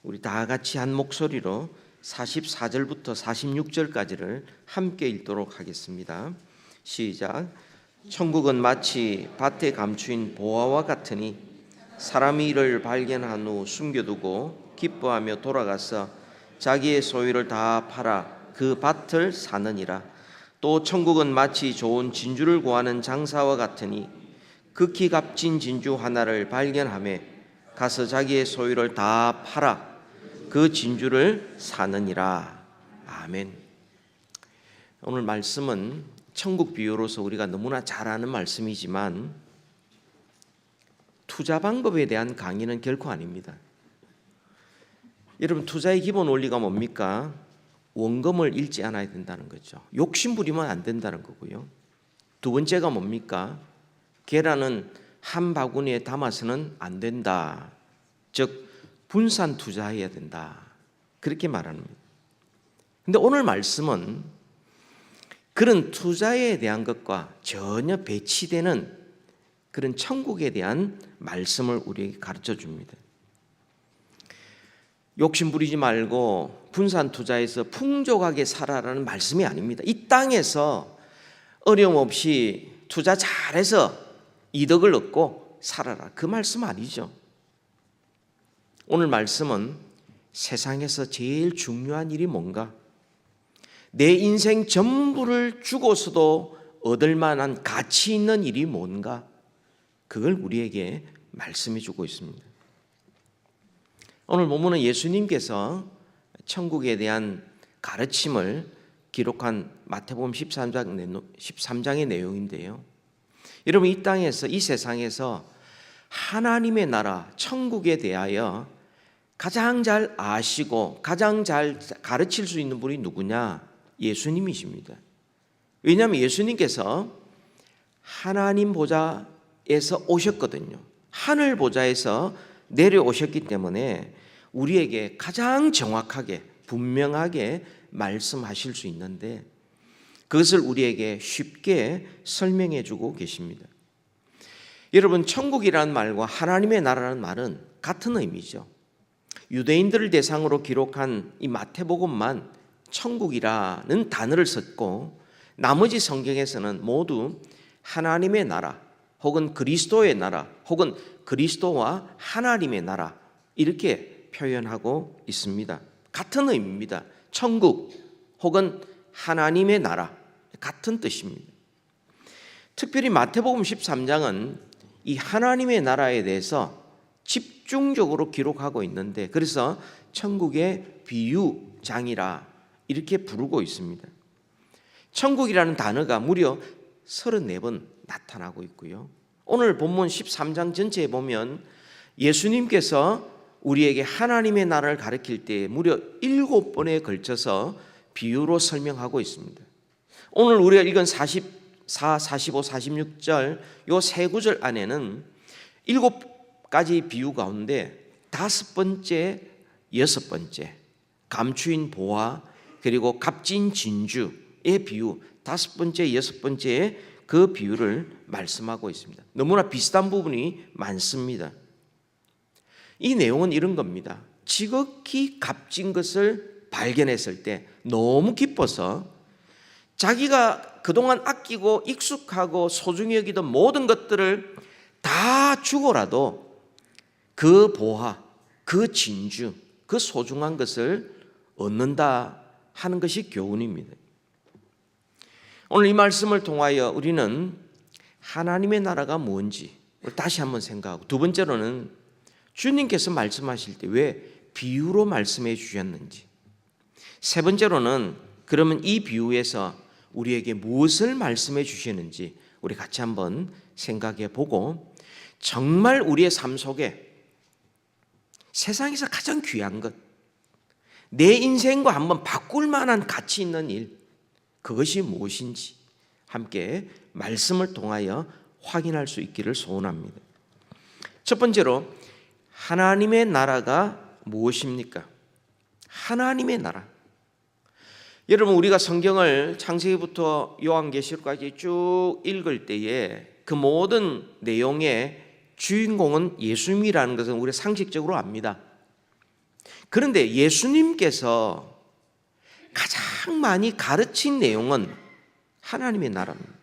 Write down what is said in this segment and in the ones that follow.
우리 다 같이 한 목소리로 44절부터 46절까지를 함께 읽도록 하겠습니다. 시작. 천국은 마치 밭에 감추인 보화와 같으니 사람이 이를 발견한 후 숨겨두고 기뻐하며 돌아가서 자기의 소유를 다 팔아 그 밭을 사느니라. 또 천국은 마치 좋은 진주를 구하는 장사와 같으니 극히 값진 진주 하나를 발견하며 가서 자기의 소유를 다 팔아 그 진주를 사느니라. 아멘. 오늘 말씀은 천국 비유로서 우리가 너무나 잘 아는 말씀이지만 투자 방법에 대한 강의는 결코 아닙니다. 여러분, 투자의 기본 원리가 뭡니까? 원금을 잃지 않아야 된다는 거죠. 욕심 부리면 안 된다는 거고요. 두 번째가 뭡니까? 계란은 한 바구니에 담아서는 안 된다. 즉 분산 투자해야 된다. 그렇게 말합니다. 근데 오늘 말씀은 그런 투자에 대한 것과 전혀 배치되는 그런 천국에 대한 말씀을 우리에게 가르쳐 줍니다. 욕심 부리지 말고 분산 투자해서 풍족하게 살아라는 말씀이 아닙니다. 이 땅에서 어려움 없이 투자 잘해서 이득을 얻고 살아라. 그 말씀 아니죠. 오늘 말씀은 세상에서 제일 중요한 일이 뭔가? 내 인생 전부를 주고서도 얻을 만한 가치 있는 일이 뭔가? 그걸 우리에게 말씀해 주고 있습니다. 오늘 본문은 예수님께서 천국에 대한 가르침을 기록한 마태복음 13장의 내용인데요. 여러분, 이 땅에서, 이 세상에서 하나님의 나라, 천국에 대하여 가장 잘 아시고 가장 잘 가르칠 수 있는 분이 누구냐? 예수님이십니다. 왜냐하면 예수님께서 하나님 보좌에서 오셨거든요. 하늘 보좌에서 내려오셨기 때문에 우리에게 가장 정확하게 분명하게 말씀하실 수 있는데 그것을 우리에게 쉽게 설명해 주고 계십니다. 여러분, 천국이라는 말과 하나님의 나라라는 말은 같은 의미죠. 유대인들을 대상으로 기록한 이 마태복음만 천국이라는 단어를 썼고 나머지 성경에서는 모두 하나님의 나라 혹은 그리스도의 나라 혹은 그리스도와 하나님의 나라 이렇게 표현하고 있습니다. 같은 의미입니다. 천국 혹은 하나님의 나라 같은 뜻입니다. 특별히 마태복음 13장은 이 하나님의 나라에 대해서 집중적으로 기록하고 있는데 그래서 천국의 비유장이라 이렇게 부르고 있습니다. 천국이라는 단어가 무려 34번 나타나고 있고요. 오늘 본문 13장 전체에 보면 예수님께서 우리에게 하나님의 나라를 가르칠 때 무려 7번에 걸쳐서 비유로 설명하고 있습니다. 오늘 우리가 읽은 44, 45, 46절 이 세 구절 안에는 7가지 비유 가운데 5번째, 6번째 감추인 보화 그리고 값진 진주의 비유 5번째, 6번째 그 비유를 말씀하고 있습니다. 너무나 비슷한 부분이 많습니다. 이 내용은 이런 겁니다. 지극히 값진 것을 발견했을 때 너무 기뻐서 자기가 그동안 아끼고 익숙하고 소중히 여기던 모든 것들을 다 주고라도 그 보화, 그 진주, 그 소중한 것을 얻는다 하는 것이 교훈입니다. 오늘 이 말씀을 통하여 우리는 하나님의 나라가 뭔지 다시 한번 생각하고 두 번째로는 주님께서 말씀하실 때 왜 비유로 말씀해 주셨는지 세 번째로는 그러면 이 비유에서 우리에게 무엇을 말씀해 주시는지 우리 같이 한번 생각해 보고 정말 우리의 삶 속에 세상에서 가장 귀한 것 내 인생과 한번 바꿀 만한 가치 있는 일 그것이 무엇인지 함께 말씀을 통하여 확인할 수 있기를 소원합니다. 첫 번째로 하나님의 나라가 무엇입니까? 하나님의 나라. 여러분, 우리가 성경을 창세기부터 요한계시록까지 쭉 읽을 때에 그 모든 내용의 주인공은 예수님이라는 것은 우리가 상식적으로 압니다. 그런데 예수님께서 가장 많이 가르친 내용은 하나님의 나라입니다.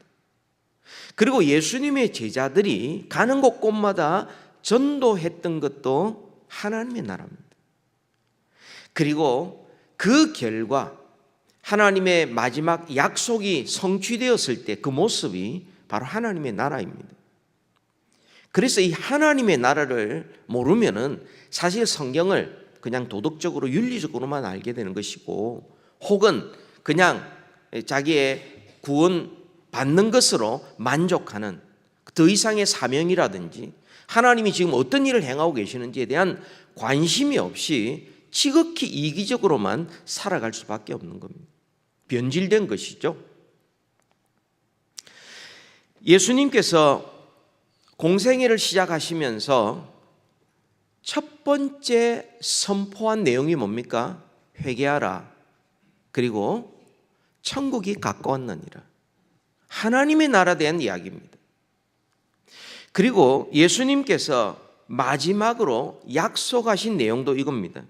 그리고 예수님의 제자들이 가는 곳곳마다 전도했던 것도 하나님의 나라입니다. 그리고 그 결과 하나님의 마지막 약속이 성취되었을 때 그 모습이 바로 하나님의 나라입니다. 그래서 이 하나님의 나라를 모르면은 사실 성경을 그냥 도덕적으로 윤리적으로만 알게 되는 것이고, 혹은 그냥 자기의 구원 받는 것으로 만족하는, 더 이상의 사명이라든지 하나님이 지금 어떤 일을 행하고 계시는지에 대한 관심이 없이 지극히 이기적으로만 살아갈 수밖에 없는 겁니다. 변질된 것이죠. 예수님께서 공생애를 시작하시면서 첫 번째 선포한 내용이 뭡니까? 회개하라. 그리고 천국이 가까웠느니라. 하나님의 나라에 대한 이야기입니다. 그리고 예수님께서 마지막으로 약속하신 내용도 이겁니다.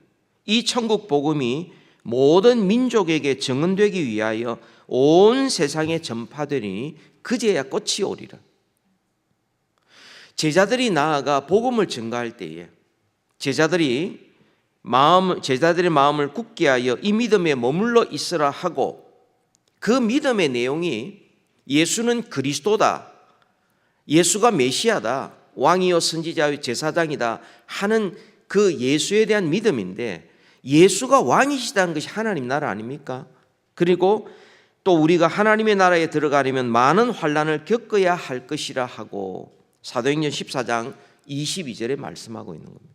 이 천국 복음이 모든 민족에게 증언되기 위하여 온 세상에 전파되리니 그제야 끝이 오리라. 제자들이 나아가 복음을 전가할 때에 제자들의 마음을 굳게 하여 이 믿음에 머물러 있으라 하고, 그 믿음의 내용이 예수는 그리스도다, 예수가 메시아다, 왕이요 선지자요 제사장이다 하는 그 예수에 대한 믿음인데, 예수가 왕이시다는 것이 하나님 나라 아닙니까? 그리고 또 우리가 하나님의 나라에 들어가려면 많은 환난을 겪어야 할 것이라 하고 사도행전 14장 22절에 말씀하고 있는 겁니다.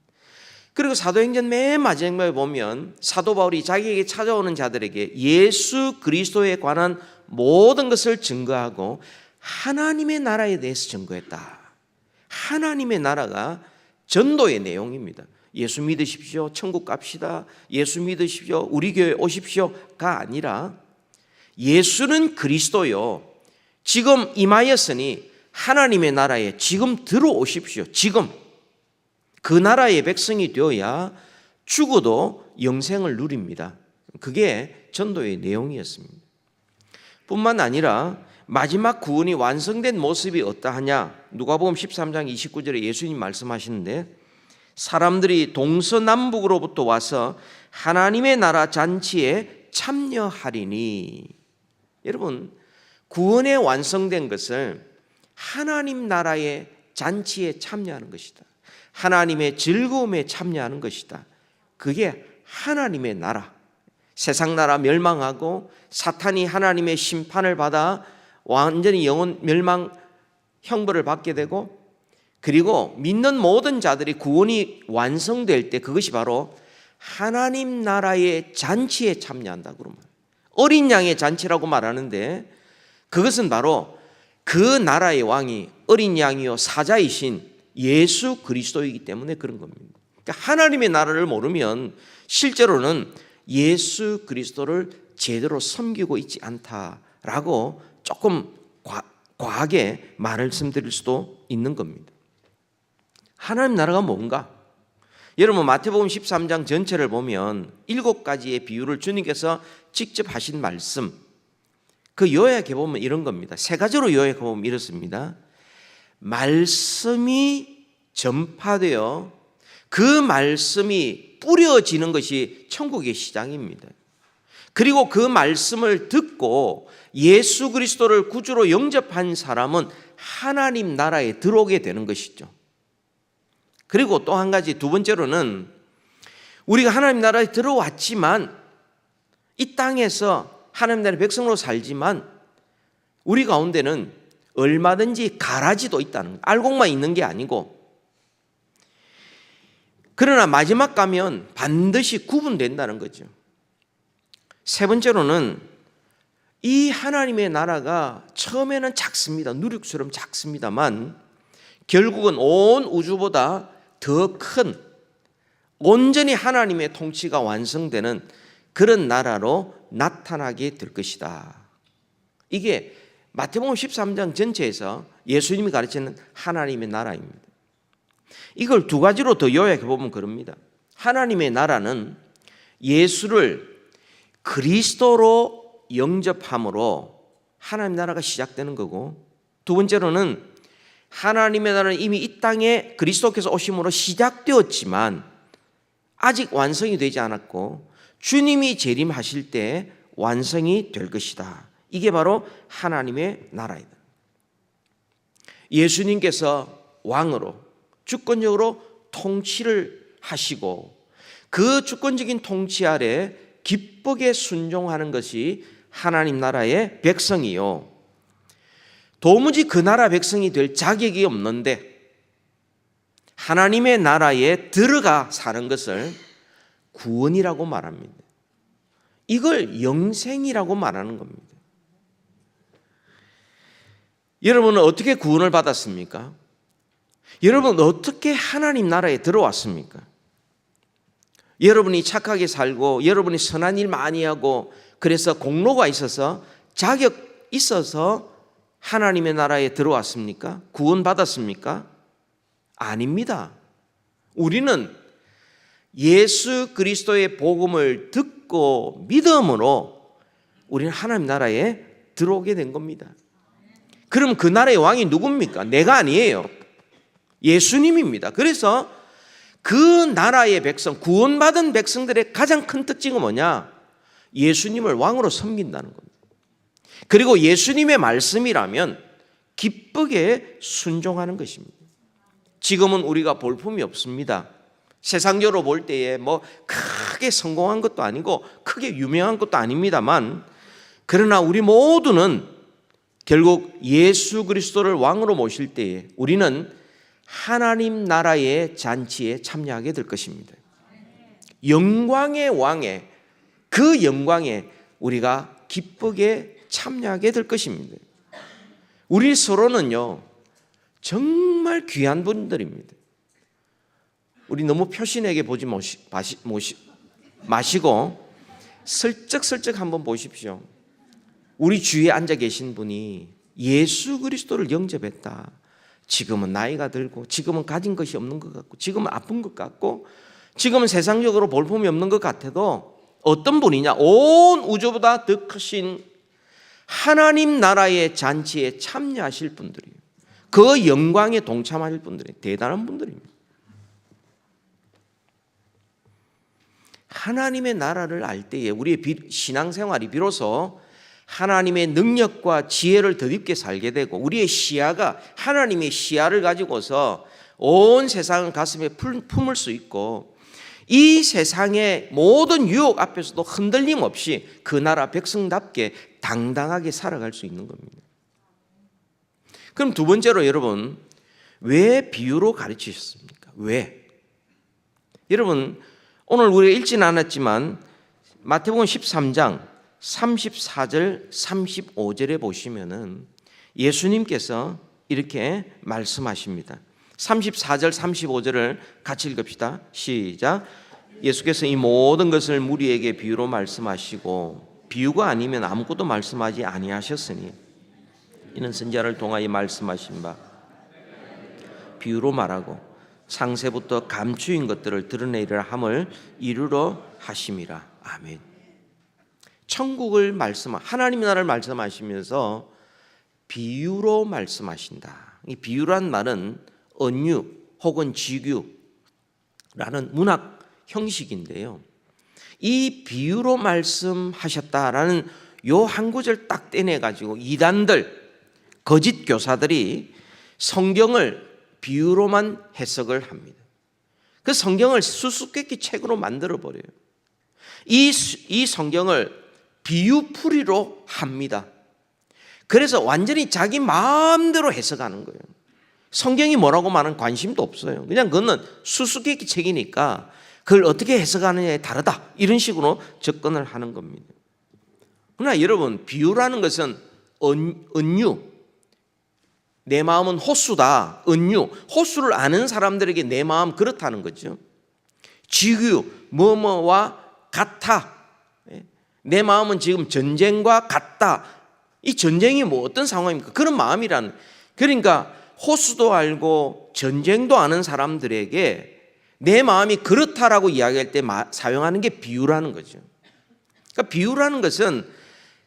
그리고 사도행전 맨 마지막에 보면 사도 바울이 자기에게 찾아오는 자들에게 예수 그리스도에 관한 모든 것을 증거하고 하나님의 나라에 대해서 증거했다. 하나님의 나라가 전도의 내용입니다. 예수 믿으십시오, 천국 갑시다, 예수 믿으십시오, 우리 교회 오십시오가 아니라 예수는 그리스도요, 지금 임하였으니 하나님의 나라에 지금 들어오십시오. 지금 그 나라의 백성이 되어야 죽어도 영생을 누립니다. 그게 전도의 내용이었습니다. 뿐만 아니라 마지막 구원이 완성된 모습이 어떠하냐? 누가복음 13장 29절에 예수님 말씀하시는데, 사람들이 동서남북으로부터 와서 하나님의 나라 잔치에 참여하리니. 여러분, 구원에 완성된 것을 하나님 나라의 잔치에 참여하는 것이다. 하나님의 즐거움에 참여하는 것이다. 그게 하나님의 나라. 세상 나라 멸망하고 사탄이 하나님의 심판을 받아 완전히 영혼 멸망 형벌을 받게 되고, 그리고 믿는 모든 자들이 구원이 완성될 때 그것이 바로 하나님 나라의 잔치에 참여한다. 그러면 어린 양의 잔치라고 말하는데, 그것은 바로 그 나라의 왕이 어린 양이요 사자이신 예수 그리스도이기 때문에 그런 겁니다. 그러니까 하나님의 나라를 모르면 실제로는 예수 그리스도를 제대로 섬기고 있지 않다라고 조금 과하게 말씀드릴 수도 있는 겁니다. 하나님 나라가 뭔가? 여러분, 마태복음 13장 전체를 보면 7가지의 비유를 주님께서 직접 하신 말씀, 그 요약해 보면 이런 겁니다. 3가지로 요약해 보면 이렇습니다. 말씀이 전파되어 그 말씀이 뿌려지는 것이 천국의 시장입니다. 그리고 그 말씀을 듣고 예수 그리스도를 구주로 영접한 사람은 하나님 나라에 들어오게 되는 것이죠. 그리고 또 한 가지, 두 번째로는 우리가 하나님 나라에 들어왔지만 이 땅에서 하나님 나라의 백성으로 살지만 우리 가운데는 얼마든지 가라지도 있다는 거, 알곡만 있는 게 아니고, 그러나 마지막 가면 반드시 구분된다는 거죠. 세 번째로는 이 하나님의 나라가 처음에는 작습니다. 누룩처럼 작습니다만 결국은 온 우주보다 더 큰, 온전히 하나님의 통치가 완성되는 그런 나라로 나타나게 될 것이다. 이게 마태복음 13장 전체에서 예수님이 가르치는 하나님의 나라입니다. 이걸 2가지로 더 요약해 보면 그럽니다. 하나님의 나라는 예수를 그리스도로 영접함으로 하나님 나라가 시작되는 거고, 두 번째로는 하나님의 나라는 이미 이 땅에 그리스도께서 오심으로 시작되었지만 아직 완성이 되지 않았고 주님이 재림하실 때 완성이 될 것이다. 이게 바로 하나님의 나라이다. 예수님께서 왕으로 주권적으로 통치를 하시고 그 주권적인 통치 아래 기쁘게 순종하는 것이 하나님 나라의 백성이요, 도무지 그 나라 백성이 될 자격이 없는데 하나님의 나라에 들어가 사는 것을 구원이라고 말합니다. 이걸 영생이라고 말하는 겁니다. 여러분은 어떻게 구원을 받았습니까? 여러분은 어떻게 하나님 나라에 들어왔습니까? 여러분이 착하게 살고 여러분이 선한 일 많이 하고 그래서 공로가 있어서 자격 있어서 하나님의 나라에 들어왔습니까? 구원받았습니까? 아닙니다. 우리는 예수 그리스도의 복음을 듣고 믿음으로 우리는 하나님 나라에 들어오게 된 겁니다. 그럼 그 나라의 왕이 누굽니까? 내가 아니에요. 예수님입니다. 그래서 그 나라의 백성, 구원받은 백성들의 가장 큰 특징은 뭐냐? 예수님을 왕으로 섬긴다는 겁니다. 그리고 예수님의 말씀이라면 기쁘게 순종하는 것입니다. 지금은 우리가 볼품이 없습니다. 세상적으로 볼 때에 뭐 크게 성공한 것도 아니고 크게 유명한 것도 아닙니다만, 그러나 우리 모두는 결국 예수 그리스도를 왕으로 모실 때에 우리는 하나님 나라의 잔치에 참여하게 될 것입니다. 영광의 왕에, 그 영광에 우리가 기쁘게 참여하게 될 것입니다. 우리 서로는요 정말 귀한 분들입니다. 우리 너무 표신에게 보지 마시고 슬쩍슬쩍 한번 보십시오. 우리 주위에 앉아 계신 분이 예수 그리스도를 영접했다. 지금은 나이가 들고 지금은 가진 것이 없는 것 같고 지금은 아픈 것 같고 지금은 세상적으로 볼품이 없는 것 같아도 어떤 분이냐? 온 우주보다 더 크신 하나님 나라의 잔치에 참여하실 분들이에요. 그 영광에 동참하실 분들이 대단한 분들입니다. 하나님의 나라를 알 때에 우리의 신앙생활이 비로소 하나님의 능력과 지혜를 덧입게 살게 되고 우리의 시야가 하나님의 시야를 가지고서 온 세상을 가슴에 품을 수 있고 이 세상의 모든 유혹 앞에서도 흔들림 없이 그 나라 백성답게 당당하게 살아갈 수 있는 겁니다. 그럼 두 번째로 여러분, 왜 비유로 가르치셨습니까? 왜? 여러분, 오늘 우리가 읽지는 않았지만 마태복음 13장 34절 35절에 보시면은 예수님께서 이렇게 말씀하십니다. 34절 35절을 같이 읽읍시다. 시작. 예수께서 이 모든 것을 무리에게 비유로 말씀하시고 비유가 아니면 아무것도 말씀하지 아니하셨으니 이는 선지자를 통하여 말씀하신 바 비유로 말하고 창세부터 감추인 것들을 드러내리라 함을 이루러 하심이라. 아멘. 천국을 하나님의 나라를 말씀하시면서 비유로 말씀하신다. 이 비유란 말은 은유 혹은 지규라는 문학 형식인데요. 이 비유로 말씀하셨다라는 요 한 구절 딱 떼내가지고 이단들, 거짓 교사들이 성경을 비유로만 해석을 합니다. 그 성경을 수수께끼 책으로 만들어버려요. 이 성경을 비유풀이로 합니다. 그래서 완전히 자기 마음대로 해석하는 거예요. 성경이 뭐라고 말하는 관심도 없어요. 그냥 그거는 수수께끼 책이니까 그걸 어떻게 해석하느냐에 다르다 이런 식으로 접근을 하는 겁니다. 그러나 여러분, 비유라는 것은 은유, 내 마음은 호수다. 은유, 호수를 아는 사람들에게 내 마음 그렇다는 거죠. 지규, 뭐뭐와 같아. 내 마음은 지금 전쟁과 같다. 이 전쟁이 뭐 어떤 상황입니까? 그런 마음이라는. 그러니까 호수도 알고 전쟁도 아는 사람들에게 내 마음이 그렇다라고 이야기할 때 사용하는 게 비유라는 거죠. 그러니까 비유라는 것은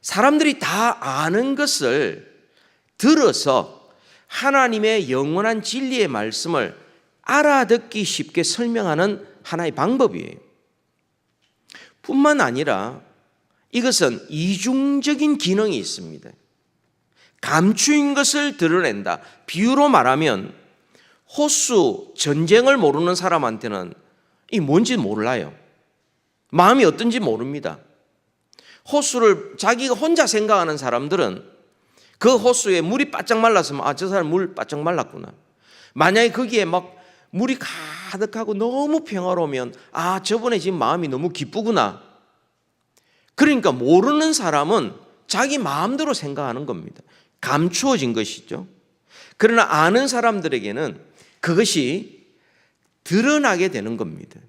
사람들이 다 아는 것을 들어서 하나님의 영원한 진리의 말씀을 알아듣기 쉽게 설명하는 하나의 방법이에요. 뿐만 아니라 이것은 이중적인 기능이 있습니다. 감추인 것을 드러낸다. 비유로 말하면 호수, 전쟁을 모르는 사람한테는 이 뭔지 몰라요. 마음이 어떤지 모릅니다. 호수를 자기가 혼자 생각하는 사람들은 그 호수에 물이 바짝 말랐으면 저 사람 물 바짝 말랐구나. 만약에 거기에 막 물이 가득하고 너무 평화로우면 저번에 지금 마음이 너무 기쁘구나. 그러니까 모르는 사람은 자기 마음대로 생각하는 겁니다. 감추어진 것이죠. 그러나 아는 사람들에게는 그것이 드러나게 되는 겁니다.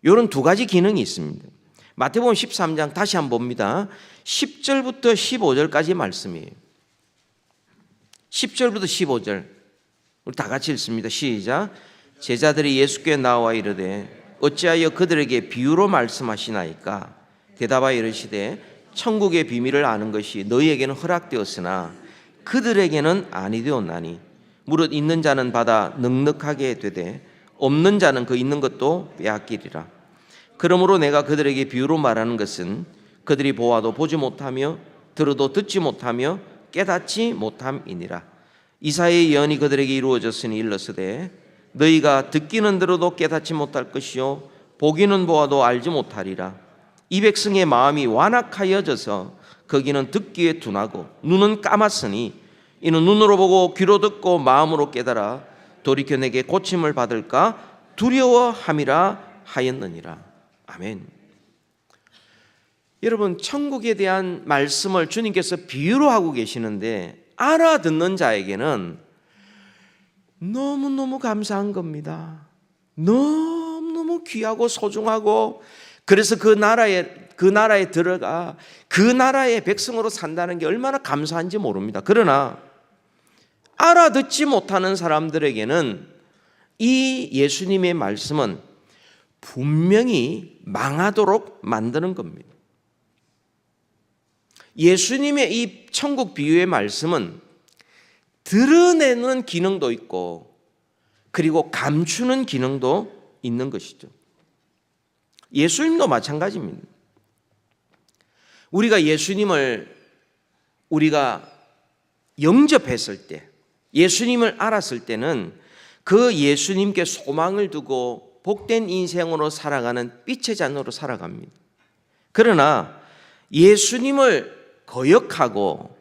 이런 두 가지 기능이 있습니다. 마태복음 13장 다시 한번 봅니다. 10절부터 15절까지 말씀이에요. 10절부터 15절 우리 다 같이 읽습니다. 시작. 제자들이 예수께 나와 이르되 어찌하여 그들에게 비유로 말씀하시나이까? 대답하여 이르시되 천국의 비밀을 아는 것이 너희에게는 허락되었으나 그들에게는 아니 되었나니 무릇 있는 자는 받아 넉넉하게 되되 없는 자는 그 있는 것도 빼앗기리라. 그러므로 내가 그들에게 비유로 말하는 것은 그들이 보아도 보지 못하며 들어도 듣지 못하며 깨닫지 못함이니라. 이사야의 예언이 그들에게 이루어졌으니 일렀으되 너희가 듣기는 들어도 깨닫지 못할 것이요 보기는 보아도 알지 못하리라. 이 백성의 마음이 완악하여져서 거기는 듣기에 둔하고 눈은 감았으니 이는 눈으로 보고 귀로 듣고 마음으로 깨달아 돌이켜 내게 고침을 받을까 두려워함이라 하였느니라. 아멘. 여러분, 천국에 대한 말씀을 주님께서 비유로 하고 계시는데 알아듣는 자에게는 너무너무 감사한 겁니다. 너무너무 귀하고 소중하고, 그래서 그 나라에 들어가 그 나라의 백성으로 산다는 게 얼마나 감사한지 모릅니다. 그러나 알아듣지 못하는 사람들에게는 이 예수님의 말씀은 분명히 망하도록 만드는 겁니다. 예수님의 이 천국 비유의 말씀은 드러내는 기능도 있고 그리고 감추는 기능도 있는 것이죠. 예수님도 마찬가지입니다. 우리가 예수님을 영접했을 때, 예수님을 알았을 때는 그 예수님께 소망을 두고 복된 인생으로 살아가는 빛의 자녀로 살아갑니다. 그러나 예수님을 거역하고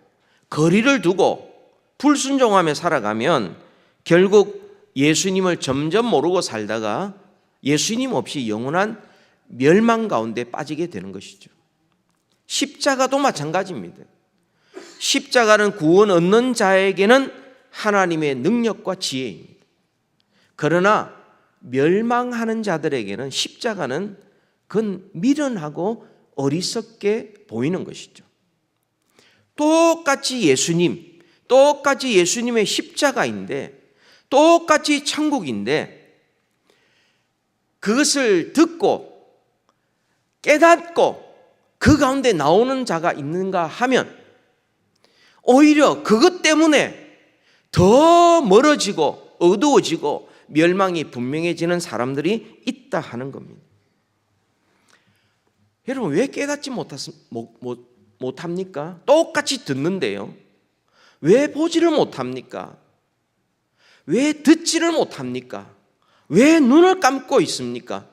거리를 두고 불순종하며 살아가면 결국 예수님을 점점 모르고 살다가 예수님 없이 영원한 멸망 가운데 빠지게 되는 것이죠. 십자가도 마찬가지입니다. 십자가는 구원 얻는 자에게는 하나님의 능력과 지혜입니다. 그러나 멸망하는 자들에게는 십자가는 그건 미련하고 어리석게 보이는 것이죠. 똑같이 예수님의 십자가인데, 똑같이 천국인데, 그것을 듣고 깨닫고 그 가운데 나오는 자가 있는가 하면 오히려 그것 때문에 더 멀어지고 어두워지고 멸망이 분명해지는 사람들이 있다 하는 겁니다. 여러분, 왜 깨닫지 못합니까? 똑같이 듣는데요. 왜 보지를 못합니까? 왜 듣지를 못합니까? 왜 눈을 감고 있습니까?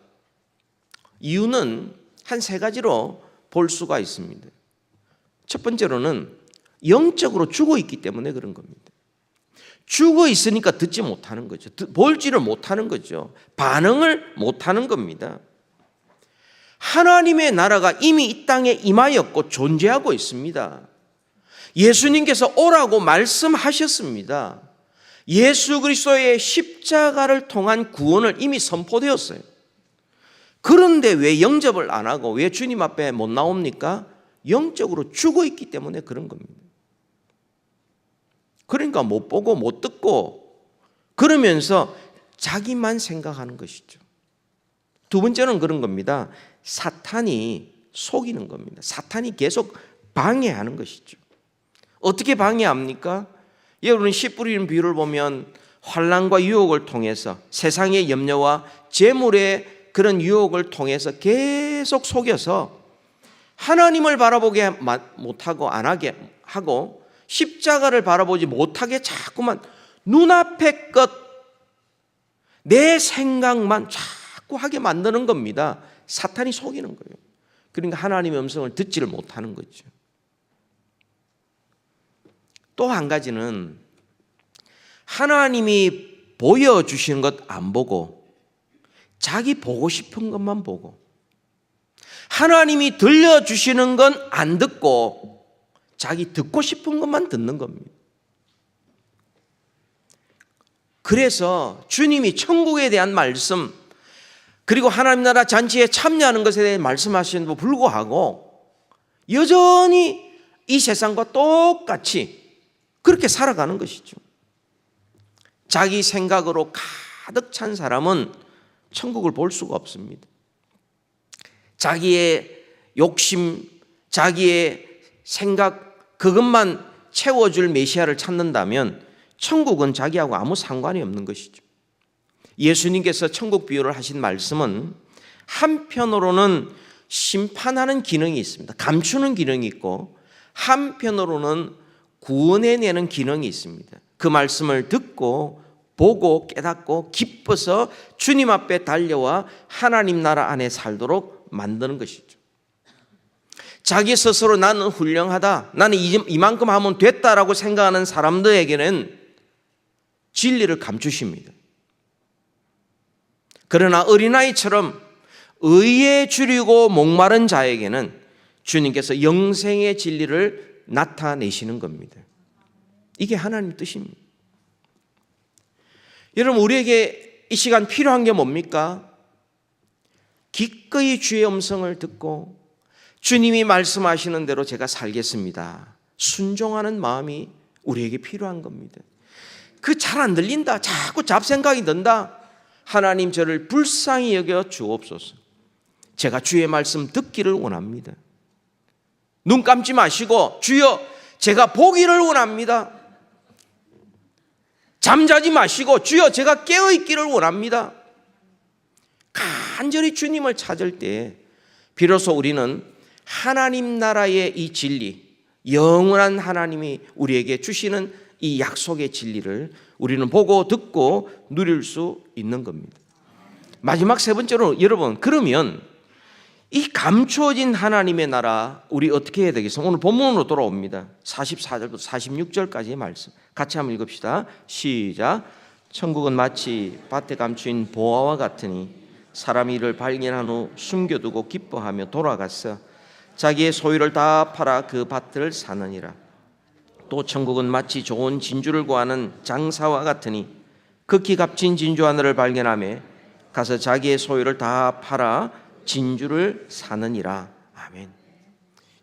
이유는 한 세 가지로 볼 수가 있습니다. 첫 번째로는 영적으로 죽어 있기 때문에 그런 겁니다. 죽어 있으니까 듣지 못하는 거죠. 볼지를 못하는 거죠. 반응을 못하는 겁니다. 하나님의 나라가 이미 이 땅에 임하였고 존재하고 있습니다. 예수님께서 오라고 말씀하셨습니다. 예수 그리스도의 십자가를 통한 구원을 이미 선포되었어요. 그런데 왜 영접을 안 하고 왜 주님 앞에 못 나옵니까? 영적으로 죽어 있기 때문에 그런 겁니다. 그러니까 못 보고 못 듣고 그러면서 자기만 생각하는 것이죠. 두 번째는 그런 겁니다. 사탄이 속이는 겁니다. 사탄이 계속 방해하는 것이죠. 어떻게 방해합니까? 여러분 씨 뿌리는 비유를 보면 환난과 유혹을 통해서 세상의 염려와 재물의 그런 유혹을 통해서 계속 속여서 하나님을 바라보게 못하고 안 하게 하고 십자가를 바라보지 못하게 자꾸만 눈앞의 것, 내 생각만 자꾸 하게 만드는 겁니다. 사탄이 속이는 거예요. 그러니까 하나님의 음성을 듣지를 못하는 거죠. 또 한 가지는 하나님이 보여주시는 것 안 보고 자기 보고 싶은 것만 보고 하나님이 들려주시는 건 안 듣고 자기 듣고 싶은 것만 듣는 겁니다. 그래서 주님이 천국에 대한 말씀 그리고 하나님 나라 잔치에 참여하는 것에 대해 말씀하시는데도 불구하고 여전히 이 세상과 똑같이 그렇게 살아가는 것이죠. 자기 생각으로 가득 찬 사람은 천국을 볼 수가 없습니다. 자기의 욕심, 자기의 생각 그것만 채워줄 메시아를 찾는다면 천국은 자기하고 아무 상관이 없는 것이죠. 예수님께서 천국 비유를 하신 말씀은 한편으로는 심판하는 기능이 있습니다. 감추는 기능이 있고 한편으로는 구원해내는 기능이 있습니다. 그 말씀을 듣고 보고 깨닫고 기뻐서 주님 앞에 달려와 하나님 나라 안에 살도록 만드는 것이죠. 자기 스스로 나는 훌륭하다, 나는 이만큼 하면 됐다라고 생각하는 사람들에게는 진리를 감추십니다. 그러나 어린아이처럼 의에 줄이고 목마른 자에게는 주님께서 영생의 진리를 나타내시는 겁니다. 이게 하나님 뜻입니다. 여러분 우리에게 이 시간 필요한 게 뭡니까? 기꺼이 주의 음성을 듣고 주님이 말씀하시는 대로 제가 살겠습니다. 순종하는 마음이 우리에게 필요한 겁니다. 그 잘 안 들린다. 자꾸 잡생각이 든다. 하나님 저를 불쌍히 여겨 주옵소서. 제가 주의 말씀 듣기를 원합니다. 눈 감지 마시고 주여 제가 보기를 원합니다. 잠자지 마시고 주여 제가 깨어있기를 원합니다. 간절히 주님을 찾을 때 비로소 우리는 하나님 나라의 이 진리, 영원한 하나님이 우리에게 주시는 이 약속의 진리를 우리는 보고 듣고 누릴 수 있는 겁니다. 마지막 세 번째로 여러분 그러면 이 감추어진 하나님의 나라 우리 어떻게 해야 되겠어요? 오늘 본문으로 돌아옵니다. 44절부터 46절까지의 말씀 같이 한번 읽읍시다. 시작. 천국은 마치 밭에 감추인 보화와 같으니 사람이 이를 발견한 후 숨겨두고 기뻐하며 돌아가서 자기의 소유를 다 팔아 그 밭을 사느니라. 또 천국은 마치 좋은 진주를 구하는 장사와 같으니 극히 값진 진주 하나를 발견하며 가서 자기의 소유를 다 팔아 진주를 사느니라. 아멘.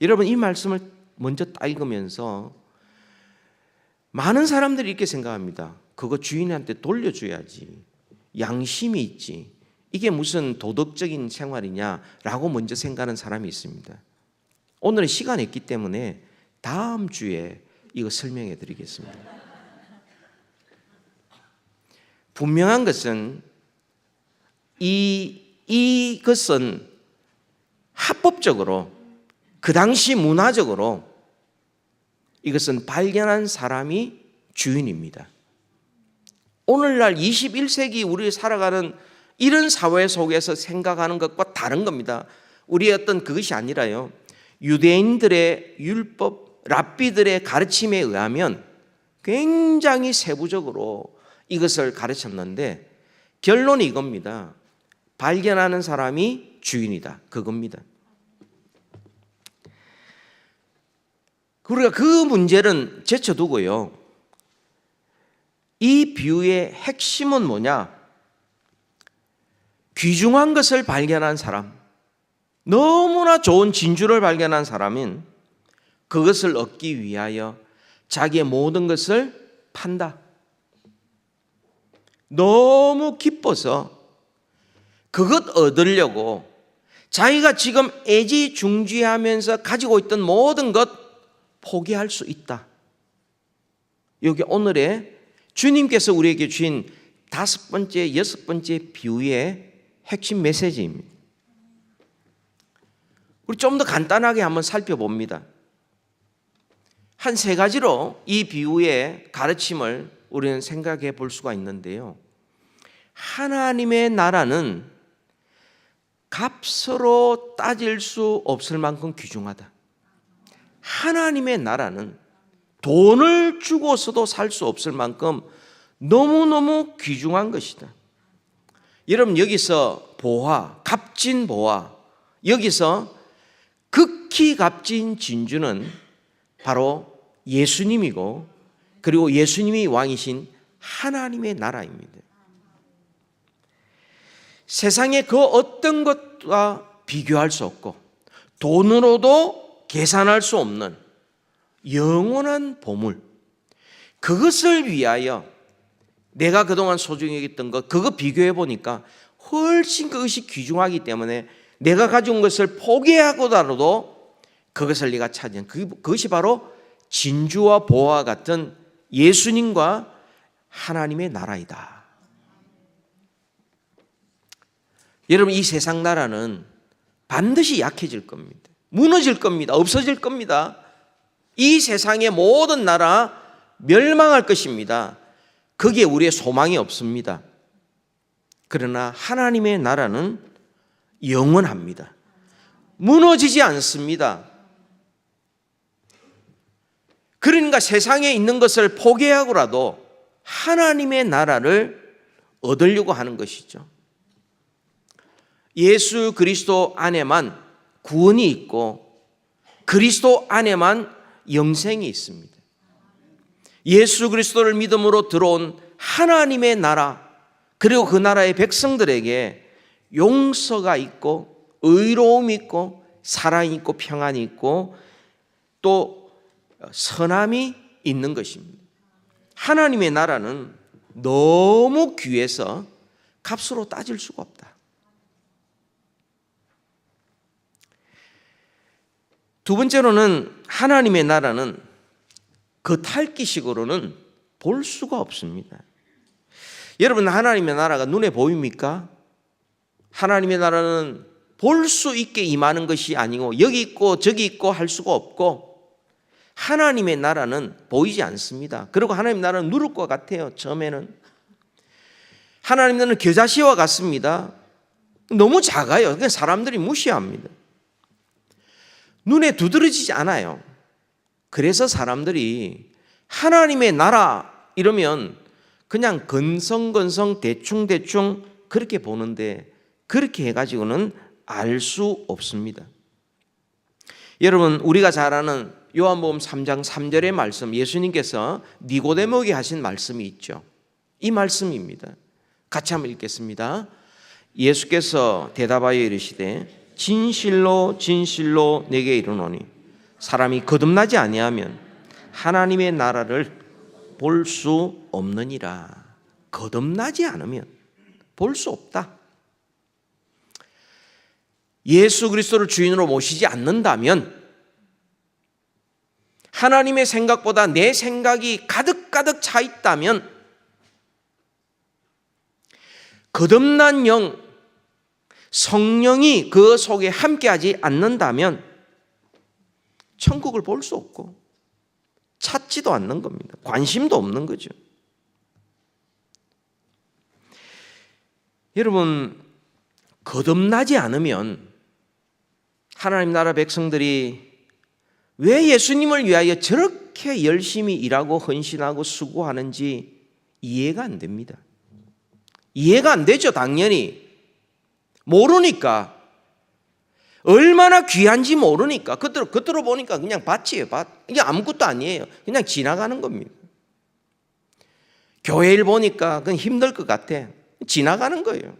여러분 이 말씀을 먼저 딱 읽으면서 많은 사람들이 이렇게 생각합니다. 그거 주인한테 돌려줘야지. 양심이 있지. 이게 무슨 도덕적인 생활이냐라고 먼저 생각하는 사람이 있습니다. 오늘은 시간이 있기 때문에 다음 주에 이거 설명해 드리겠습니다. 분명한 것은 이것은 합법적으로 그 당시 문화적으로 이것은 발견한 사람이 주인입니다. 오늘날 21세기 우리 살아가는 이런 사회 속에서 생각하는 것과 다른 겁니다. 우리의 어떤 그것이 아니라요. 유대인들의 율법, 랍비들의 가르침에 의하면 굉장히 세부적으로 이것을 가르쳤는데 결론이 이겁니다. 발견하는 사람이 주인이다. 그겁니다. 우리가 그 문제는 제쳐두고요. 이 비유의 핵심은 뭐냐? 귀중한 것을 발견한 사람, 너무나 좋은 진주를 발견한 사람은 그것을 얻기 위하여 자기의 모든 것을 판다. 너무 기뻐서 그것 얻으려고 자기가 지금 애지중지하면서 가지고 있던 모든 것 포기할 수 있다. 여기 오늘의 주님께서 우리에게 주신 5번째, 6번째 비유의 핵심 메시지입니다. 우리 좀 더 간단하게 한번 살펴봅니다. 한 3가지로 이 비유의 가르침을 우리는 생각해 볼 수가 있는데요. 하나님의 나라는 값으로 따질 수 없을 만큼 귀중하다. 하나님의 나라는 돈을 주고서도 살 수 없을 만큼 너무너무 귀중한 것이다. 여러분, 여기서 보화, 값진 보화, 여기서 극히 값진 진주는 바로 예수님이고, 그리고 예수님이 왕이신 하나님의 나라입니다. 세상의 그 어떤 것과 비교할 수 없고 돈으로도 계산할 수 없는 영원한 보물, 그것을 위하여 내가 그동안 소중히 여겼던 것, 그거 비교해 보니까 훨씬 그것이 귀중하기 때문에 내가 가져온 것을 포기하고라도 그것을 네가 찾는, 그것이 바로 진주와 보화와 같은 예수님과 하나님의 나라이다. 여러분, 이 세상 나라는 반드시 약해질 겁니다. 무너질 겁니다. 없어질 겁니다. 이 세상의 모든 나라 멸망할 것입니다. 거기에 우리의 소망이 없습니다. 그러나 하나님의 나라는 영원합니다. 무너지지 않습니다. 그러니까 세상에 있는 것을 포기하고라도 하나님의 나라를 얻으려고 하는 것이죠. 예수 그리스도 안에만 구원이 있고 그리스도 안에만 영생이 있습니다. 예수 그리스도를 믿음으로 들어온 하나님의 나라, 그리고 그 나라의 백성들에게 용서가 있고 의로움이 있고 사랑이 있고 평안이 있고 또 선함이 있는 것입니다. 하나님의 나라는 너무 귀해서 값으로 따질 수가 없다. 두 번째로는 하나님의 나라는 겉핥기식으로는 볼 수가 없습니다. 여러분, 하나님의 나라가 눈에 보입니까? 하나님의 나라는 볼 수 있게 임하는 것이 아니고 여기 있고 저기 있고 할 수가 없고, 하나님의 나라는 보이지 않습니다. 그리고 하나님의 나라는 누를 것 같아요. 처음에는 하나님의 나라는 겨자씨와 같습니다. 너무 작아요. 그러니까 사람들이 무시합니다. 눈에 두드러지지 않아요. 그래서 사람들이 하나님의 나라 이러면 그냥 건성건성 대충대충 그렇게 보는데, 그렇게 해가지고는 알 수 없습니다. 여러분, 우리가 잘 아는 요한복음 3장 3절의 말씀, 예수님께서 니고데모에게 하신 말씀이 있죠. 이 말씀입니다. 같이 한번 읽겠습니다. 예수께서 대답하여 이르시되 진실로 진실로 내게 이르노니 사람이 거듭나지 아니하면 하나님의 나라를 볼 수 없느니라. 거듭나지 않으면 볼 수 없다. 예수 그리스도를 주인으로 모시지 않는다면, 하나님의 생각보다 내 생각이 가득가득 차 있다면, 거듭난 영, 성령이 그 속에 함께하지 않는다면 천국을 볼 수 없고 찾지도 않는 겁니다. 관심도 없는 거죠. 여러분, 거듭나지 않으면 하나님 나라 백성들이 왜 예수님을 위하여 저렇게 열심히 일하고 헌신하고 수고하는지 이해가 안 됩니다. 이해가 안 되죠. 당연히 모르니까, 얼마나 귀한지 모르니까. 겉으로 보니까 그냥 밭이에요. 밭. 이게 아무것도 아니에요. 그냥 지나가는 겁니다. 교회 일 보니까 그냥 힘들 것 같아. 지나가는 거예요.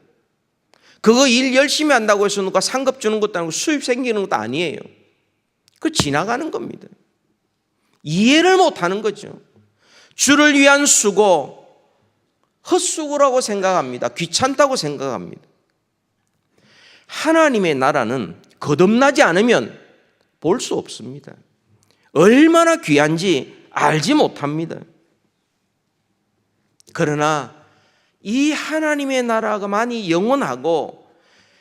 그거 일 열심히 한다고 해서 누가 상급 주는 것도 아니고 수입 생기는 것도 아니에요. 그 지나가는 겁니다. 이해를 못하는 거죠. 주를 위한 수고 헛수고라고 생각합니다. 귀찮다고 생각합니다. 하나님의 나라는 거듭나지 않으면 볼 수 없습니다. 얼마나 귀한지 알지 못합니다. 그러나 이 하나님의 나라가만이 영원하고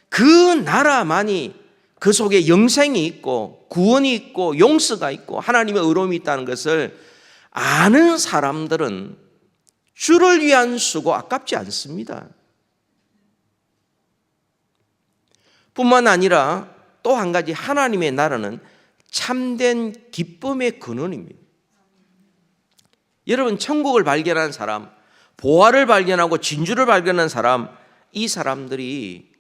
그 나라만이 그 속에 영생이 있고 구원이 있고 용서가 있고 하나님의 의로움이 있다는 것을 아는 사람들은 주를 위한 수고 아깝지 않습니다. 뿐만 아니라 또 한 가지, 하나님의 나라는 참된 기쁨의 근원입니다. 여러분, 천국을 발견한 사람, 보화를 발견하고 진주를 발견한 사람, 이 사람들이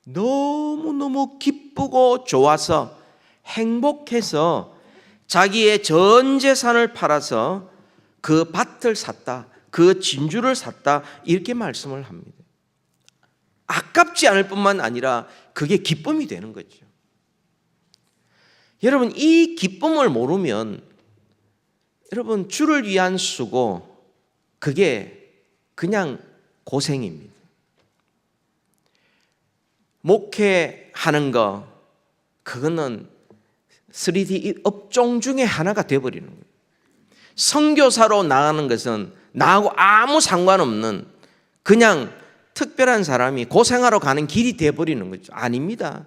너무너무 기쁘고 좋아서 행복해서 자기의 전 재산을 팔아서 그 밭을 샀다, 그 진주를 샀다, 이렇게 말씀을 합니다. 아깝지 않을 뿐만 아니라 그게 기쁨이 되는 거죠. 여러분, 이 기쁨을 모르면 여러분, 주를 위한 수고, 그게 그냥 고생입니다. 목회하는 거, 그거는 3D 업종 중에 하나가 되어버리는 거예요. 선교사로 나가는 것은 나하고 아무 상관없는 그냥 특별한 사람이 고생하러 가는 길이 되어버리는 거죠. 아닙니다.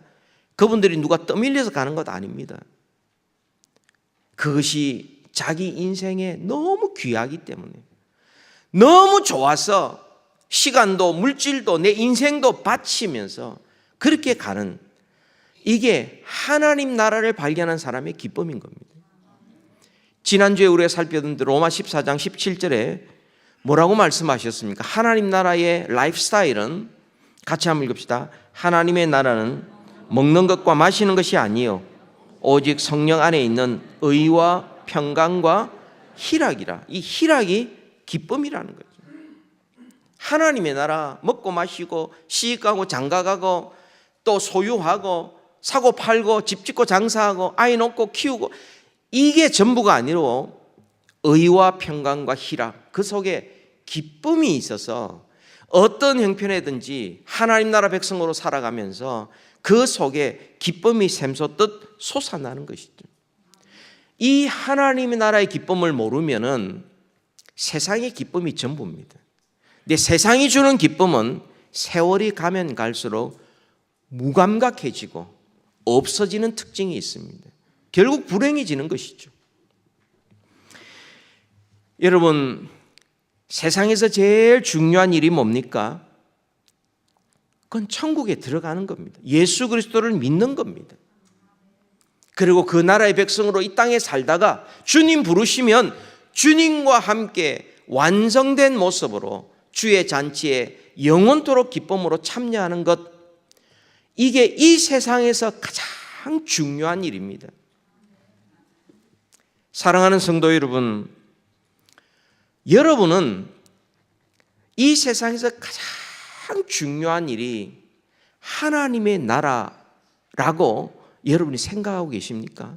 그분들이 누가 떠밀려서 가는 것 아닙니다. 그것이 자기 인생에 너무 귀하기 때문에, 너무 좋아서 시간도 물질도 내 인생도 바치면서 그렇게 가는, 이게 하나님 나라를 발견한 사람의 기쁨인 겁니다. 지난주에 우리가 살펴본 로마 14장 17절에 뭐라고 말씀하셨습니까? 하나님 나라의 라이프 스타일은, 같이 한번 읽읍시다. 하나님의 나라는 먹는 것과 마시는 것이 아니요 오직 성령 안에 있는 의와 평강과 희락이라. 이 희락이 기쁨이라는 거죠. 하나님의 나라, 먹고 마시고 시집 가고 장가 가고 또 소유하고 사고 팔고 집 짓고 장사하고 아이 놓고 키우고, 이게 전부가 아니로 의와 평강과 희락, 그 속에 기쁨이 있어서 어떤 형편이든지 하나님 나라 백성으로 살아가면서 그 속에 기쁨이 샘솟듯 솟아나는 것이죠. 이 하나님의 나라의 기쁨을 모르면은 세상의 기쁨이 전부입니다. 근데 세상이 주는 기쁨은 세월이 가면 갈수록 무감각해지고 없어지는 특징이 있습니다. 결국 불행해지는 것이죠. 여러분, 세상에서 제일 중요한 일이 뭡니까? 그건 천국에 들어가는 겁니다. 예수 그리스도를 믿는 겁니다. 그리고 그 나라의 백성으로 이 땅에 살다가 주님 부르시면 주님과 함께 완성된 모습으로 주의 잔치에 영원토록 기쁨으로 참여하는 것, 이게 이 세상에서 가장 중요한 일입니다. 사랑하는 성도 여러분, 여러분은 이 세상에서 가장 중요한 일이 하나님의 나라라고 여러분이 생각하고 계십니까?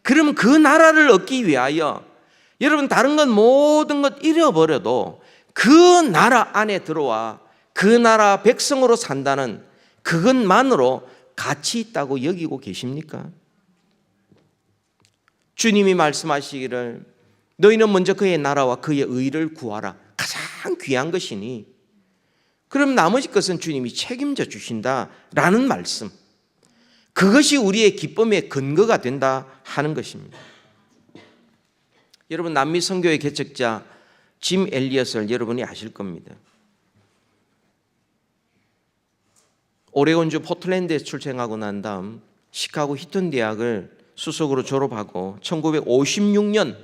그러면 그 나라를 얻기 위하여 여러분 다른 것 모든 것 잃어버려도 그 나라 안에 들어와 그 나라 백성으로 산다는 그것만으로 가치 있다고 여기고 계십니까? 주님이 말씀하시기를 너희는 먼저 그의 나라와 그의 의를 구하라, 가장 귀한 것이니 그럼 나머지 것은 주님이 책임져 주신다라는 말씀, 그것이 우리의 기쁨의 근거가 된다 하는 것입니다. 여러분, 남미 선교의 개척자 짐 엘리엇을 여러분이 아실 겁니다. 오레곤주 포틀랜드에 출생하고 난 다음 시카고 히튼 대학을 수석으로 졸업하고 1956년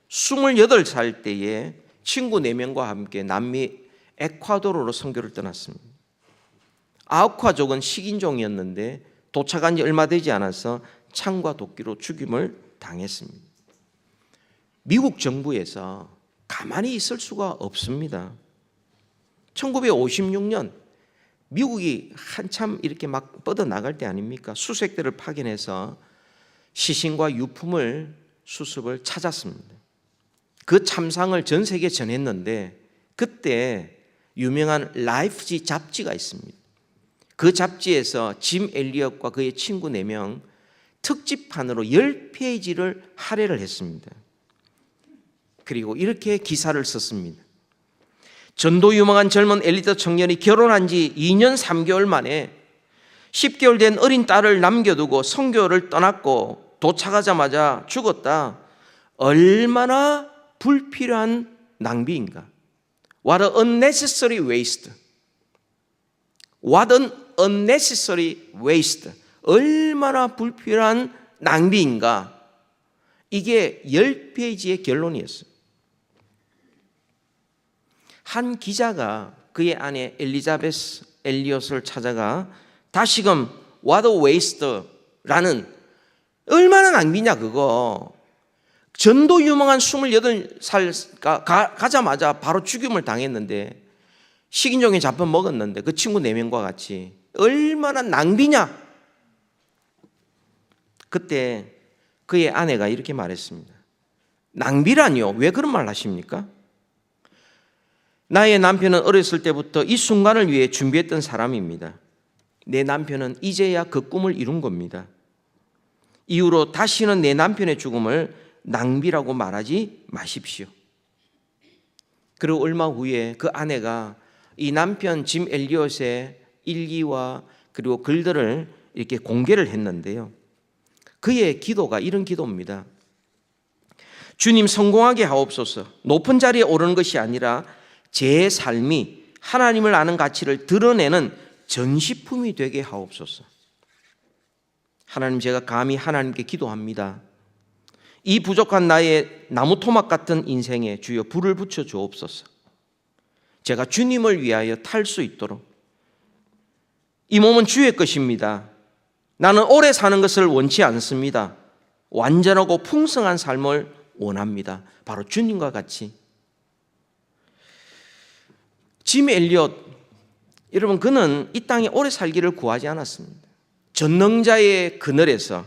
28살 때에 친구 4명과 함께 남미 에콰도르로 선교를 떠났습니다. 아우카족은 식인종이었는데 도착한 지 얼마 되지 않아서 창과 도끼로 죽임을 당했습니다. 미국 정부에서 가만히 있을 수가 없습니다. 1956년 미국이 한참 이렇게 막 뻗어나갈 때 아닙니까? 수색대를 파견해서 시신과 유품을 수습을 찾았습니다. 그 참상을 전 세계에 전했는데 그때 유명한 라이프지 잡지가 있습니다. 그 잡지에서 짐 엘리엇과 그의 친구 4명 특집판으로 10페이지를 할애를 했습니다. 그리고 이렇게 기사를 썼습니다. 전도 유망한 젊은 엘리트 청년이 결혼한 지 2년 3개월 만에 10개월 된 어린 딸을 남겨두고 선교를 떠났고 도착하자마자 죽었다. 얼마나 불필요한 낭비인가. What an unnecessary waste. What an unnecessary waste. 얼마나 불필요한 낭비인가. 이게 10페이지의 결론이었어요. 한 기자가 그의 아내 엘리자베스 엘리엇을 찾아가 다시금 What a waste라는 얼마나 낭비냐 그거. 전도 유망한 28살 가자마자 바로 죽임을 당했는데 식인종에 잡혀 먹었는데 그 친구 4명과 같이 얼마나 낭비냐. 그때 그의 아내가 이렇게 말했습니다. 낭비라니요? 왜 그런 말 하십니까? 나의 남편은 어렸을 때부터 이 순간을 위해 준비했던 사람입니다. 내 남편은 이제야 그 꿈을 이룬 겁니다. 이후로 다시는 내 남편의 죽음을 낭비라고 말하지 마십시오. 그리고 얼마 후에 그 아내가 이 남편 짐 엘리엇의 일기와 그리고 글들을 이렇게 공개를 했는데요. 그의 기도가 이런 기도입니다. 주님, 성공하게 하옵소서. 높은 자리에 오르는 것이 아니라 제 삶이 하나님을 아는 가치를 드러내는 전시품이 되게 하옵소서. 하나님, 제가 감히 하나님께 기도합니다. 이 부족한 나의 나무 토막 같은 인생에 주여 불을 붙여 주옵소서. 제가 주님을 위하여 탈 수 있도록. 이 몸은 주의 것입니다. 나는 오래 사는 것을 원치 않습니다. 완전하고 풍성한 삶을 원합니다. 바로 주님과 같이. 짐 엘리엇, 여러분, 그는 이 땅에 오래 살기를 구하지 않았습니다. 전능자의 그늘에서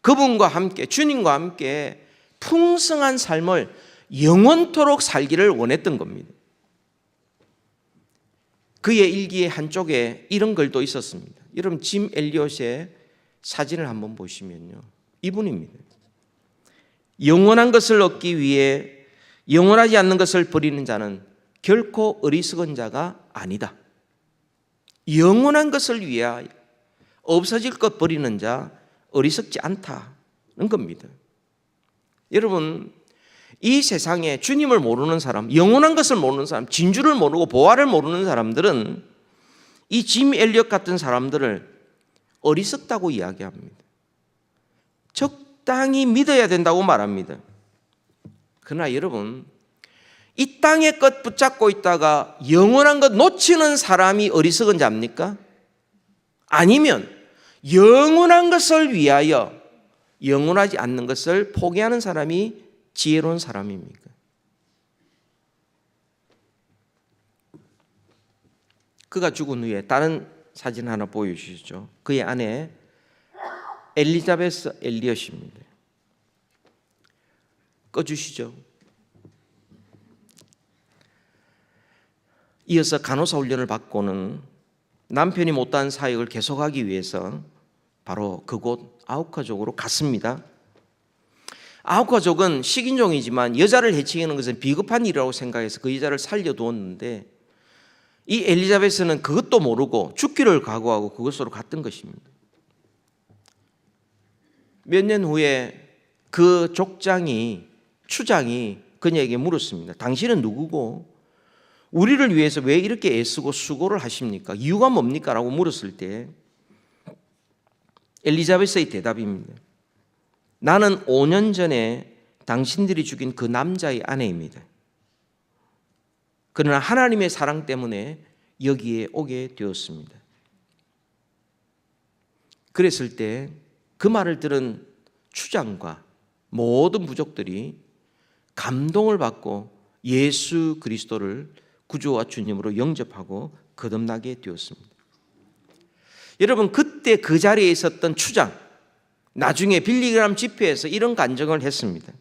그분과 함께, 주님과 함께 풍성한 삶을 영원토록 살기를 원했던 겁니다. 그의 일기의 한쪽에 이런 글도 있었습니다. 여러분, 짐 엘리엇의 사진을 한번 보시면요, 이분입니다. 영원한 것을 얻기 위해 영원하지 않는 것을 버리는 자는 결코 어리석은 자가 아니다. 영원한 것을 위하여 없어질 것 버리는 자 어리석지 않다는 겁니다. 여러분, 이 세상에 주님을 모르는 사람, 영원한 것을 모르는 사람, 진주를 모르고 보화를 모르는 사람들은 이 짐 엘리엇 같은 사람들을 어리석다고 이야기합니다. 적당히 믿어야 된다고 말합니다. 그러나 여러분, 이 땅의 것 붙잡고 있다가 영원한 것 놓치는 사람이 어리석은 자입니까? 아니면 영원한 것을 위하여 영원하지 않는 것을 포기하는 사람이 지혜로운 사람입니까? 그가 죽은 후에 다른 사진 하나 보여주시죠. 그의 아내 엘리자베스 엘리엇입니다. 꺼주시죠. 이어서 간호사 훈련을 받고는 남편이 못한 사역을 계속하기 위해서 바로 그곳 아우카족으로 갔습니다. 아우카족은 식인종이지만 여자를 해치는 것은 비겁한 일이라고 생각해서 그 여자를 살려두었는데 이 엘리자베스는 그것도 모르고 죽기를 각오하고 그곳으로 갔던 것입니다. 몇 년 후에 그 추장이 그녀에게 물었습니다. 당신은 누구고 우리를 위해서 왜 이렇게 애쓰고 수고를 하십니까? 이유가 뭡니까? 라고 물었을 때 엘리자베스의 대답입니다. 나는 5년 전에 당신들이 죽인 그 남자의 아내입니다. 그러나 하나님의 사랑 때문에 여기에 오게 되었습니다. 그랬을 때 그 말을 들은 추장과 모든 부족들이 감동을 받고 예수 그리스도를 구주와 주님으로 영접하고 거듭나게 되었습니다. 여러분, 그때 그 자리에 있었던 추장, 나중에 빌리그람 집회에서 이런 간증을 했습니다.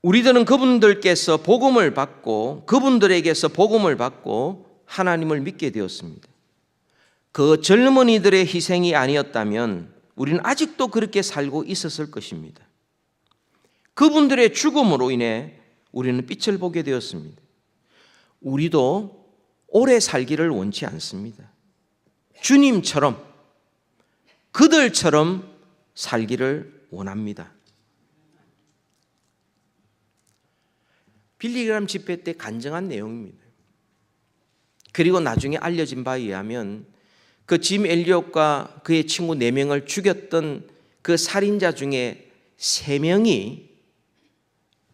우리들은 그분들께서 복음을 받고 그분들에게서 복음을 받고 하나님을 믿게 되었습니다. 그 젊은이들의 희생이 아니었다면 우리는 아직도 그렇게 살고 있었을 것입니다. 그분들의 죽음으로 인해 우리는 빛을 보게 되었습니다. 우리도 오래 살기를 원치 않습니다. 주님처럼, 그들처럼 살기를 원합니다. 빌리그람 집회 때 간증한 내용입니다. 그리고 나중에 알려진 바에 의하면 그 짐 엘리엇과 그의 친구 4명을 죽였던 그 살인자 중에 3명이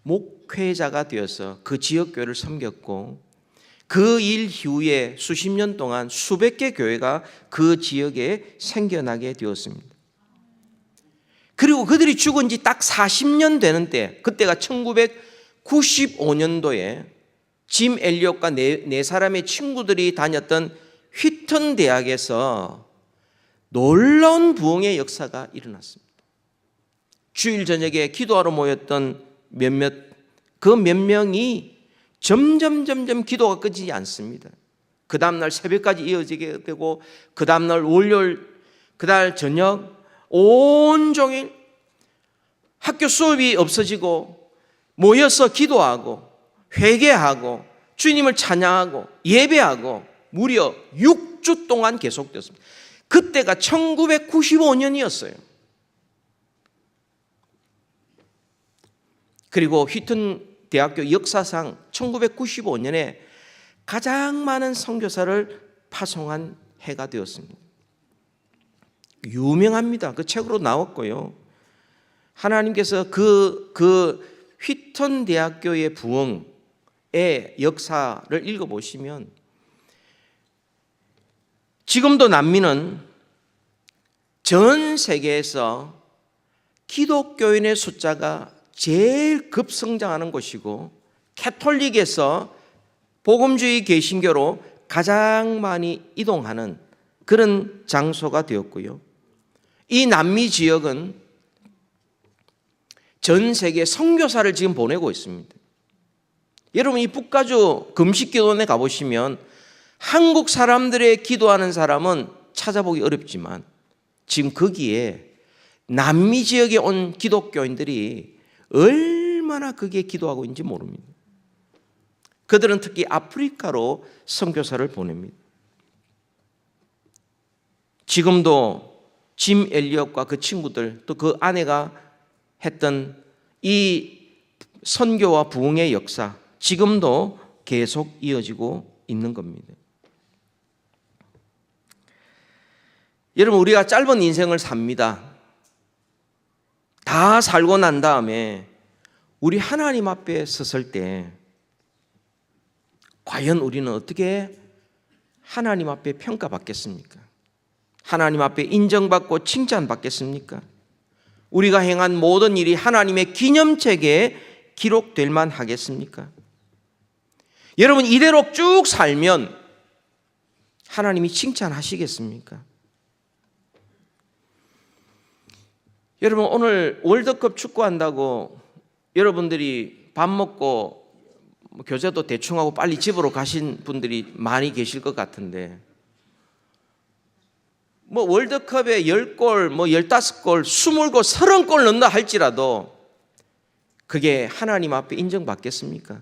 목회자가 되어서 그 지역교회를 섬겼고, 그 일 이후에 수십 년 동안 수백 개 교회가 그 지역에 생겨나게 되었습니다. 그리고 그들이 죽은 지 딱 40년 되는 때, 그때가 1995년도에 짐 엘리엇과 네 사람의 친구들이 다녔던 휘튼 대학에서 놀라운 부흥의 역사가 일어났습니다. 주일 저녁에 기도하러 모였던 몇 명이 점점 기도가 끊이지 않습니다. 그 다음날 새벽까지 이어지게 되고, 그 다음날 월요일, 그날 저녁 온종일 학교 수업이 없어지고 모여서 기도하고 회개하고 주님을 찬양하고 예배하고 무려 6주 동안 계속되었습니다. 그때가 1995년이었어요. 그리고 휘튼 대학교 역사상 1995년에 가장 많은 선교사를 파송한 해가 되었습니다. 유명합니다. 그 책으로 나왔고요. 하나님께서 그 휘튼 대학교의 부흥의 역사를 읽어보시면, 지금도 남미는 전 세계에서 기독교인의 숫자가 제일 급성장하는 곳이고, 캐톨릭에서 복음주의 개신교로 가장 많이 이동하는 그런 장소가 되었고요. 이 남미 지역은 전 세계 선교사를 지금 보내고 있습니다. 여러분, 이 북가주 금식기도원에 가보시면 한국 사람들의 기도하는 사람은 찾아보기 어렵지만, 지금 거기에 남미 지역에 온 기독교인들이 얼마나 그게 기도하고 있는지 모릅니다. 그들은 특히 아프리카로 선교사를 보냅니다. 지금도 짐 엘리엇과 그 친구들, 또 그 아내가 했던 이 선교와 부흥의 역사, 지금도 계속 이어지고 있는 겁니다. 여러분, 우리가 짧은 인생을 삽니다. 다 살고 난 다음에 우리 하나님 앞에 섰을 때 과연 우리는 어떻게 하나님 앞에 평가받겠습니까? 하나님 앞에 인정받고 칭찬받겠습니까? 우리가 행한 모든 일이 하나님의 기념책에 기록될 만 하겠습니까? 여러분, 이대로 쭉 살면 하나님이 칭찬하시겠습니까? 여러분, 오늘 월드컵 축구한다고 여러분들이 밥 먹고 교제도 대충 하고 빨리 집으로 가신 분들이 많이 계실 것 같은데, 월드컵에 10골, 15골, 20골, 30골 넣는다 할지라도 그게 하나님 앞에 인정받겠습니까?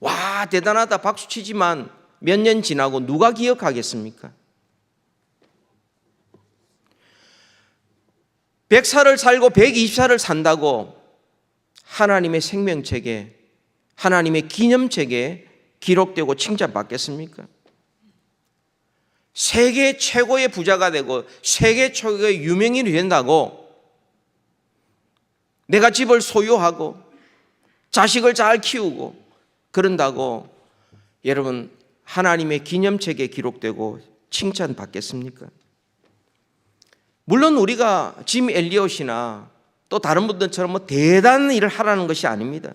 와, 대단하다 박수 치지만 몇 년 지나고 누가 기억하겠습니까? 100살을 살고 120살을 산다고 하나님의 생명책에, 하나님의 기념책에 기록되고 칭찬받겠습니까? 세계 최고의 부자가 되고 세계 최고의 유명인이 된다고, 내가 집을 소유하고 자식을 잘 키우고 그런다고 여러분 하나님의 기념책에 기록되고 칭찬받겠습니까? 물론 우리가 짐 엘리엇이나 또 다른 분들처럼 대단한 일을 하라는 것이 아닙니다.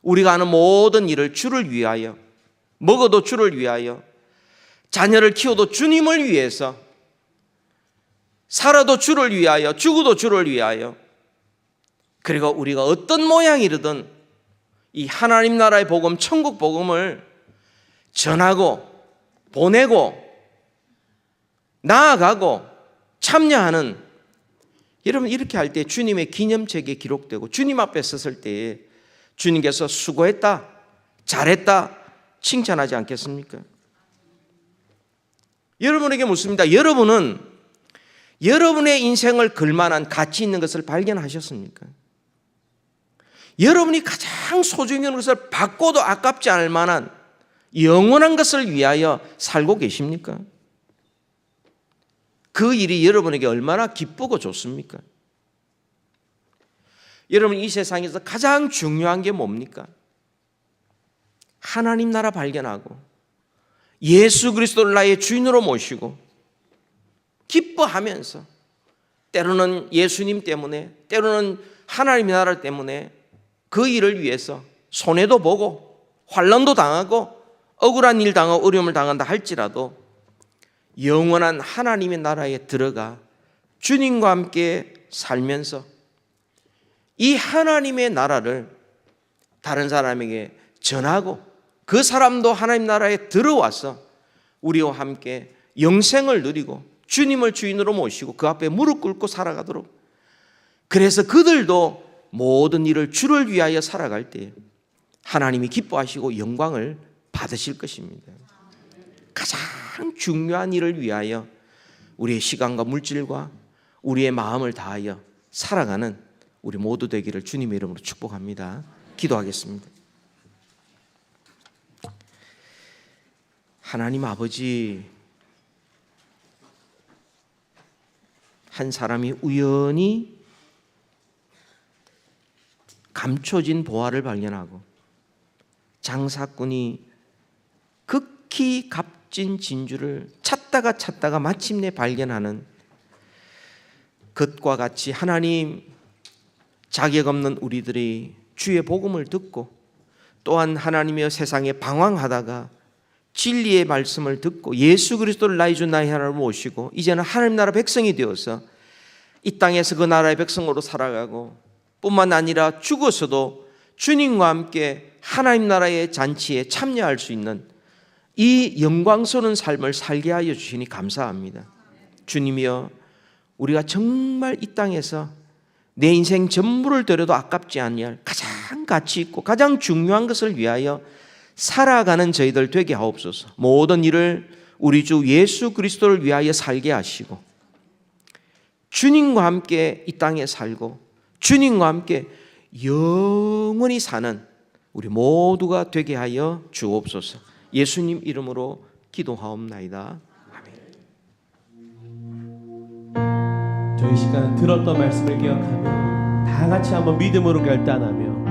우리가 하는 모든 일을 주를 위하여, 먹어도 주를 위하여, 자녀를 키워도 주님을 위해서, 살아도 주를 위하여, 죽어도 주를 위하여, 그리고 우리가 어떤 모양이든 이 하나님 나라의 복음, 천국 복음을 전하고 보내고 나아가고 참여하는, 여러분 이렇게 할 때 주님의 기념책에 기록되고 주님 앞에 섰을 때에 주님께서 수고했다, 잘했다 칭찬하지 않겠습니까? 여러분에게 묻습니다. 여러분은 여러분의 인생을 걸만한 가치 있는 것을 발견하셨습니까? 여러분이 가장 소중히 여기는 것을 받고도 아깝지 않을 만한 영원한 것을 위하여 살고 계십니까? 그 일이 여러분에게 얼마나 기쁘고 좋습니까? 여러분 이 세상에서 가장 중요한 게 뭡니까? 하나님 나라 발견하고 예수 그리스도를 나의 주인으로 모시고 기뻐하면서 때로는 예수님 때문에 때로는 하나님 나라 때문에 그 일을 위해서 손해도 보고 환난도 당하고 억울한 일 당하고 어려움을 당한다 할지라도 영원한 하나님의 나라에 들어가 주님과 함께 살면서 이 하나님의 나라를 다른 사람에게 전하고 그 사람도 하나님 나라에 들어와서 우리와 함께 영생을 누리고 주님을 주인으로 모시고 그 앞에 무릎 꿇고 살아가도록, 그래서 그들도 모든 일을 주를 위하여 살아갈 때 하나님이 기뻐하시고 영광을 받으실 것입니다. 가장 중요한 일을 위하여 우리의 시간과 물질과 우리의 마음을 다하여 살아가는 우리 모두 되기를 주님의 이름으로 축복합니다. 기도하겠습니다. 하나님 아버지, 한 사람이 우연히 감춰진 보화를 발견하고 장사꾼이 극히 값진 진주를 찾다가 마침내 발견하는 것과 같이 하나님, 자격 없는 우리들이 주의 복음을 듣고 또한 하나님의 세상에 방황하다가 진리의 말씀을 듣고 예수 그리스도를 나의 주 나의 하나님을 모시고 이제는 하나님 나라 백성이 되어서 이 땅에서 그 나라의 백성으로 살아가고 뿐만 아니라 죽어서도 주님과 함께 하나님 나라의 잔치에 참여할 수 있는 이 영광스러운 삶을 살게 하여 주시니 감사합니다. 주님이여, 우리가 정말 이 땅에서 내 인생 전부를 드려도 아깝지 아니할 가장 가치 있고 가장 중요한 것을 위하여 살아가는 저희들 되게 하옵소서. 모든 일을 우리 주 예수 그리스도를 위하여 살게 하시고 주님과 함께 이 땅에 살고 주님과 함께 영원히 사는 우리 모두가 되게 하여 주옵소서. 예수님 이름으로 기도하옵나이다. 아멘. 저희 시간은 들었던 말씀을 기억하며 다 같이 한번 믿음으로 결단하며